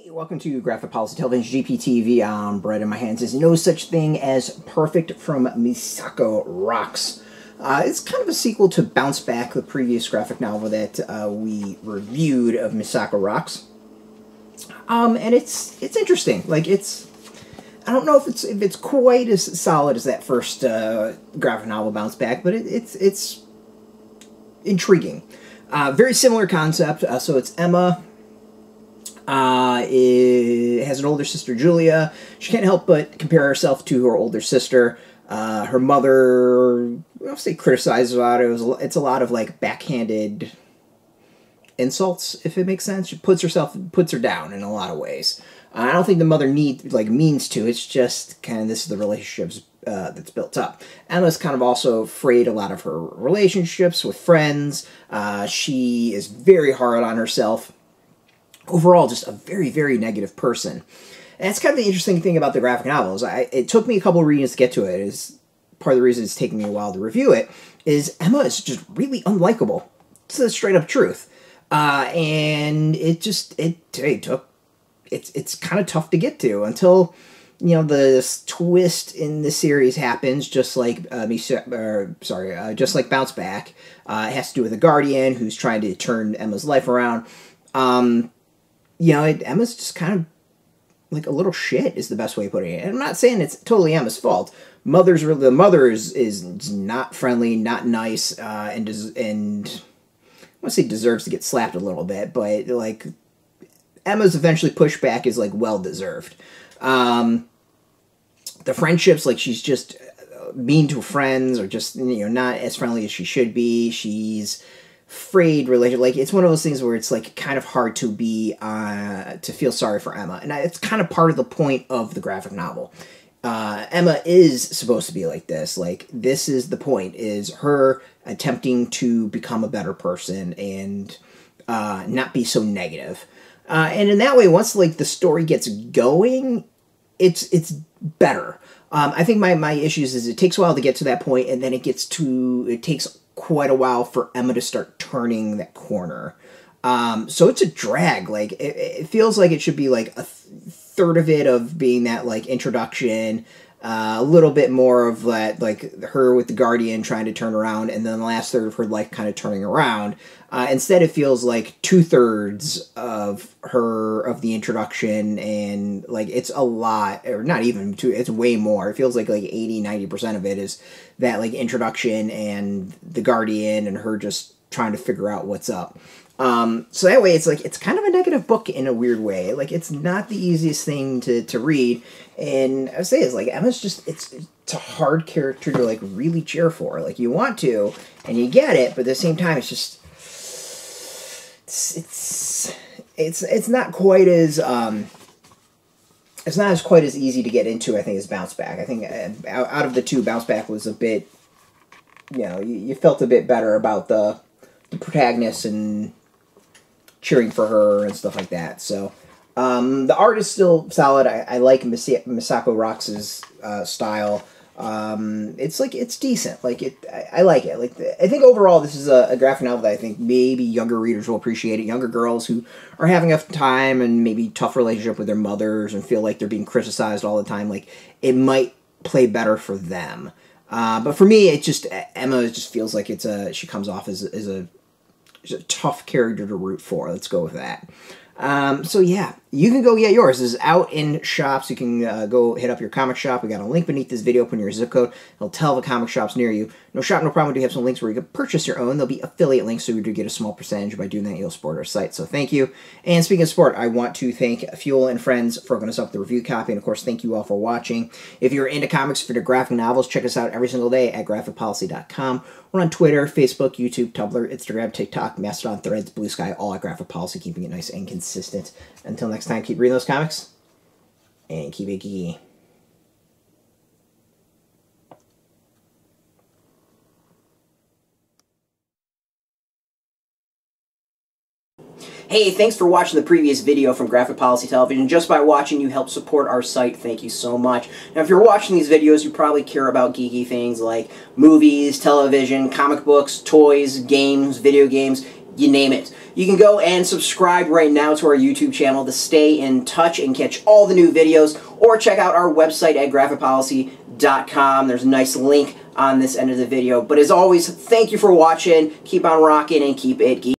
Hey, welcome to Graphic Policy Television, GPTV. Bread in my hands is no such thing as Perfect from Misako Rocks. It's kind of a sequel to Bounce Back, the previous graphic novel that we reviewed of Misako Rocks. And it's interesting. Like I don't know if it's quite as solid as that first graphic novel Bounce Back, but it's intriguing. Very similar concept. So it's Emma. Has an older sister, Julia. She can't help but compare herself to her older sister. Her mother, I'll say, criticizes about it. It's a lot of like backhanded insults, if it makes sense. She puts her down in a lot of ways. I don't think the mother means to. It's just kind of this is the relationships that's built up. Emma's kind of also frayed a lot of her relationships with friends. She is very hard on herself. Overall, just a very, very negative person. And that's kind of the interesting thing about the graphic novels. It took me a couple of readings to get to it. Is part of the reason it's taking me a while to review it. Is Emma is just really unlikable. It's the straight up truth. And it's kind of tough to get to until the twist in the series happens. Just like just like Bounce Back. It has to do with a guardian who's trying to turn Emma's life around. Emma's just kind of like a little shit is the best way of putting it. And I'm not saying it's totally Emma's fault. The mother is not friendly, not nice, and I want to say deserves to get slapped a little bit, but like Emma's eventually pushback is like well deserved. The friendships, like she's just mean to friends or just not as friendly as she should be. She's frayed relationship. Like it's one of those things where it's like kind of hard to be to feel sorry for Emma, and it's kind of part of the point of the graphic novel. Emma is supposed to be like this. Like this is the point: is her attempting to become a better person and not be so negative. And in that way, once like the story gets going, it's better. I think my issues is it takes a while to get to that point, and then it takes quite a while for Emma to start turning that corner. So it's a drag. Like it feels like it should be like a third of it of being that like introduction, a little bit more of that like her with the guardian trying to turn around, and then the last third of her life kind of turning around. Instead, it feels like 2/3 of the introduction, and like it's a lot, or not even two. It's way more. It feels like 80-90% of it is that like introduction and the guardian and her just trying to figure out what's up. So that way, it's kind of a negative book in a weird way. Like it's not the easiest thing to read, and I would say it's like Emma's just it's a hard character to like really cheer for. Like you want to, and you get it, but at the same time, it's just it's not quite as it's not quite as easy to get into, I think, as Bounce Back. I think out of the two, Bounce Back was a bit, you felt a bit better about the protagonist and cheering for her and stuff like that. So the art is still solid. I like Misako Rocks' style. It's decent. I like it. I think overall this is a graphic novel that I think maybe younger readers will appreciate it. Younger girls who are having a time and maybe tough relationship with their mothers and feel like they're being criticized all the time. Like it might play better for them. But for me, Emma just feels like she comes off as a tough character to root for. Let's go with that. So yeah, you can go get yours. This is out in shops. You can go hit up your comic shop. We got a link beneath this video. Put in your zip code. It'll tell the comic shops near you. No shop, no problem. We do have some links where you can purchase your own. There'll be affiliate links, so we do get a small percentage. By doing that, you'll support our site. So thank you. And speaking of support, I want to thank Feiwel and Friends for hooking us up with the review copy. And of course, thank you all for watching. If you're into comics for the graphic novels, check us out every single day at graphicpolicy.com. We're on Twitter, Facebook, YouTube, Tumblr, Instagram, TikTok, Mastodon, Threads, Blue Sky, all at Graphic Policy, keeping it nice and consistent. Until next time, keep reading those comics, and keep it geeky. Hey, thanks for watching the previous video from Graphic Policy Television. Just by watching, you help support our site. Thank you so much. Now, if you're watching these videos, you probably care about geeky things like movies, television, comic books, toys, games, video games. you name it. You can go and subscribe right now to our YouTube channel to stay in touch and catch all the new videos, or check out our website at graphicpolicy.com. There's a nice link on this end of the video. But as always, thank you for watching. Keep on rocking and keep it geeky.